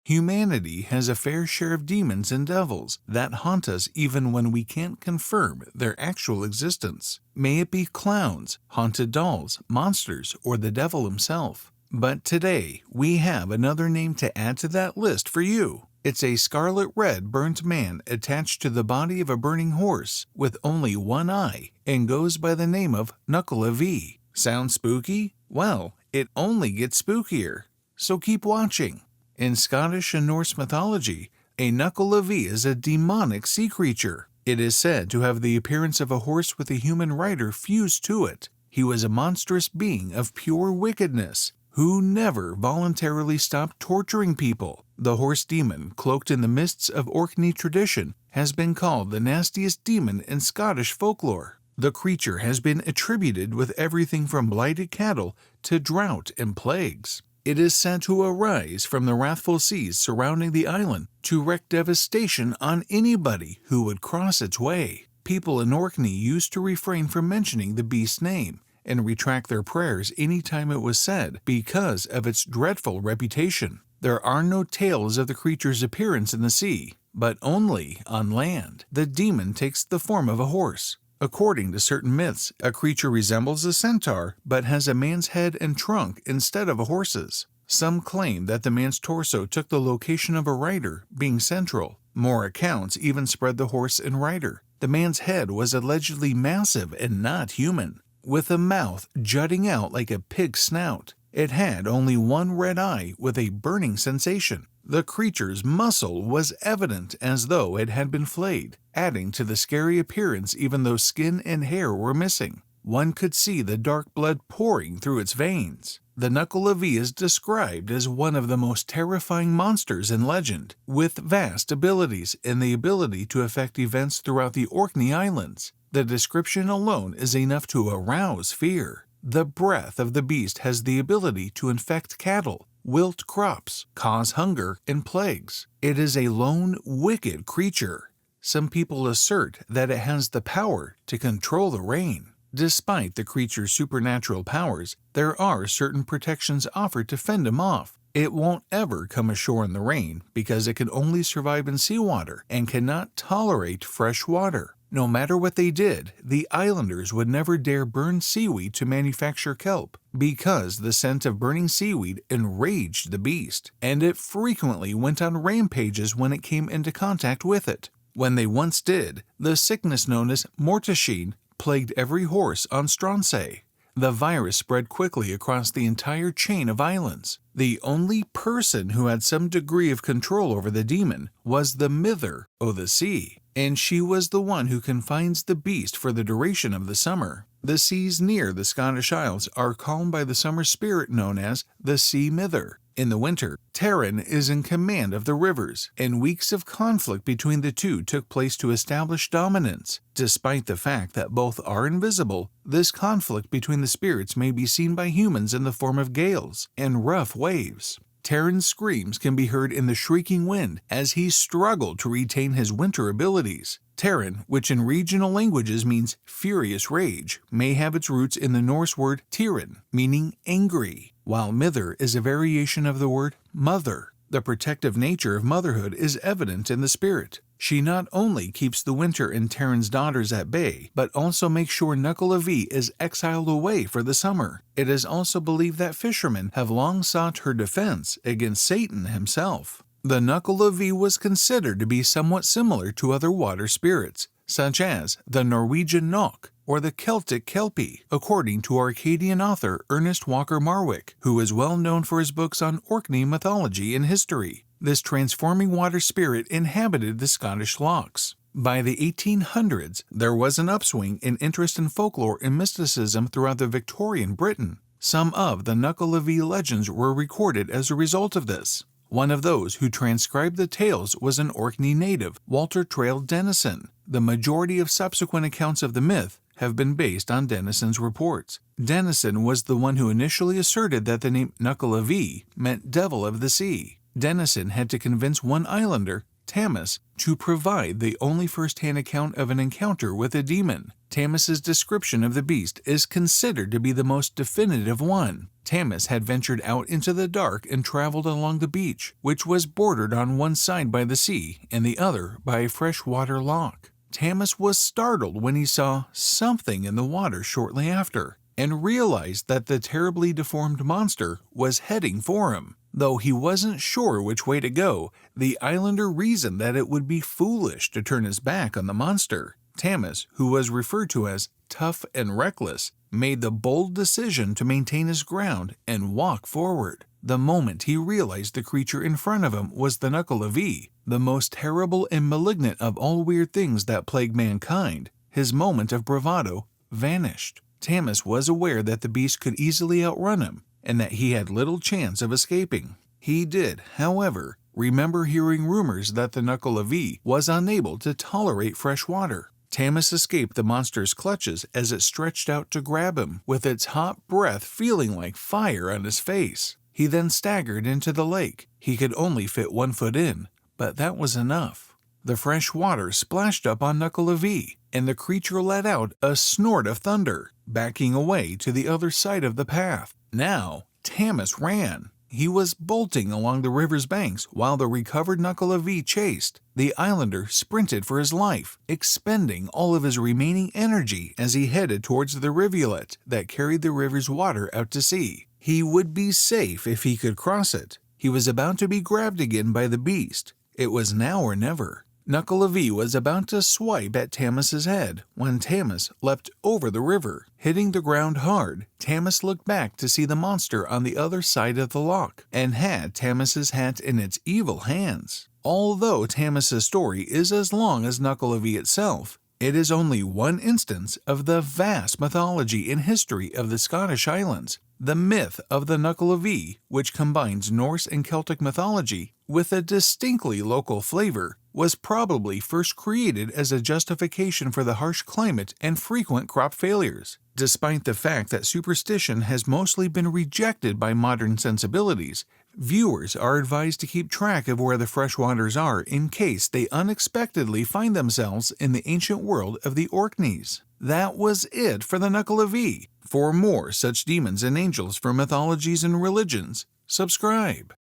Humanity has a fair share of demons and devils that haunt us even when we can't confirm their actual existence. May it be clowns, haunted dolls, monsters, or the devil himself. But today, we have another name to add to that list for you. It's a scarlet red burnt man attached to the body of a burning horse with only one eye and goes by the name of Nuckelavee. Sound spooky? Well, it only gets spookier. So keep watching. In Scottish and Norse mythology, a Nuckelavee is a demonic sea creature. It is said to have the appearance of a horse with a human rider fused to it. He was a monstrous being of pure wickedness, who never voluntarily stopped torturing people. The horse demon, cloaked in the mists of Orkney tradition, has been called the nastiest demon in Scottish folklore. The creature has been attributed with everything from blighted cattle to drought and plagues. It is said to arise from the wrathful seas surrounding the island to wreak devastation on anybody who would cross its way. People in Orkney used to refrain from mentioning the beast's name and retract their prayers any time it was said because of its dreadful reputation. There are no tales of the creature's appearance in the sea, but only on land. The demon takes the form of a horse. According to certain myths, a creature resembles a centaur but has a man's head and trunk instead of a horse's. Some claim that the man's torso took the location of a rider, being central. More accounts even spread the horse and rider. The man's head was allegedly massive and not human, with a mouth jutting out like a pig's snout. It had only one red eye with a burning sensation. The creature's muscle was evident as though it had been flayed, adding to the scary appearance even though skin and hair were missing. One could see the dark blood pouring through its veins. The Nuckelavee is described as one of the most terrifying monsters in legend, with vast abilities and the ability to affect events throughout the Orkney Islands. The description alone is enough to arouse fear. The breath of the beast has the ability to infect cattle, wilt crops, cause hunger and plagues. It is a lone, wicked creature. Some people assert that it has the power to control the rain. Despite the creature's supernatural powers, there are certain protections offered to fend him off. It won't ever come ashore in the rain because it can only survive in seawater and cannot tolerate fresh water. No matter what they did, the islanders would never dare burn seaweed to manufacture kelp because the scent of burning seaweed enraged the beast, and it frequently went on rampages when it came into contact with it. When they once did, the sickness known as mortashine plagued every horse on Stronsay. The virus spread quickly across the entire chain of islands. The only person who had some degree of control over the demon was the Mither o' the Sea, and she was the one who confines the beast for the duration of the summer. The seas near the Scottish Isles are calmed by the summer spirit known as the Sea Mither. In the winter, Taryn is in command of the rivers, and weeks of conflict between the two took place to establish dominance. Despite the fact that both are invisible, this conflict between the spirits may be seen by humans in the form of gales and rough waves. Taryn's screams can be heard in the shrieking wind as he struggled to retain his winter abilities. Taryn, which in regional languages means furious rage, may have its roots in the Norse word Tyrin, meaning angry, while Mither is a variation of the word mother. The protective nature of motherhood is evident in the spirit. She not only keeps the winter and Taryn's daughters at bay, but also makes sure Nuckelavee is exiled away for the summer. It is also believed that fishermen have long sought her defense against Satan himself. The Nuckelavee was considered to be somewhat similar to other water spirits, such as the Norwegian NOKK or the Celtic KELPIE, according to Orcadian author Ernest Walker Marwick, who is well known for his books on Orkney mythology and history. This transforming water spirit inhabited the Scottish lochs. By the 1800s, there was an upswing in interest in folklore and mysticism throughout the Victorian Britain. Some of the Nuckelavee legends were recorded as a result of this. One of those who transcribed the tales was an Orkney native, Walter Trail Denison. The majority of subsequent accounts of the myth have been based on Denison's reports. Denison was the one who initially asserted that the name Nuckelavee meant devil of the sea. Denison had to convince one islander, Tamas, to provide the only first-hand account of an encounter with a demon. Tamas's description of the beast is considered to be the most definitive one. Tamas had ventured out into the dark and traveled along the beach, which was bordered on one side by the sea and the other by a freshwater loch. Tamas was startled when he saw something in the water shortly after, and realized that the terribly deformed monster was heading for him. Though he wasn't sure which way to go, the islander reasoned that it would be foolish to turn his back on the monster. Tamas, who was referred to as tough and reckless, made the bold decision to maintain his ground and walk forward. The moment he realized the creature in front of him was the Nuckelavee, the most terrible and malignant of all weird things that plague mankind, his moment of bravado vanished. Tamas was aware that the beast could easily outrun him, and that he had little chance of escaping. He did, however, remember hearing rumors that the Nuckelavee was unable to tolerate fresh water. Tamas escaped the monster's clutches as it stretched out to grab him, with its hot breath feeling like fire on his face. He then staggered into the lake. He could only fit 1 foot in, but that was enough. The fresh water splashed up on Nuckelavee, and the creature let out a snort of thunder, backing away to the other side of the path. Now, Tamas ran. He was bolting along the river's banks while the recovered Nuckelavee chased. The islander sprinted for his life, expending all of his remaining energy as he headed towards the rivulet that carried the river's water out to sea. He would be safe if he could cross it. He was about to be grabbed again by the beast. It was now or never. Nuckelavee was about to swipe at Tamas's head when Tamas leapt over the river. Hitting the ground hard, Tamas looked back to see the monster on the other side of the loch, and had Tamas's hat in its evil hands. Although Tamas's story is as long as Nuckelavee itself, it is only one instance of the vast mythology and history of the Scottish Highlands. The myth of the Nuckelavee, which combines Norse and Celtic mythology with a distinctly local flavor, was probably first created as a justification for the harsh climate and frequent crop failures. Despite the fact that superstition has mostly been rejected by modern sensibilities, viewers are advised to keep track of where the freshwaters are in case they unexpectedly find themselves in the ancient world of the Orkneys. That was it for the Nuckelavee. For more such demons and angels from mythologies and religions, subscribe.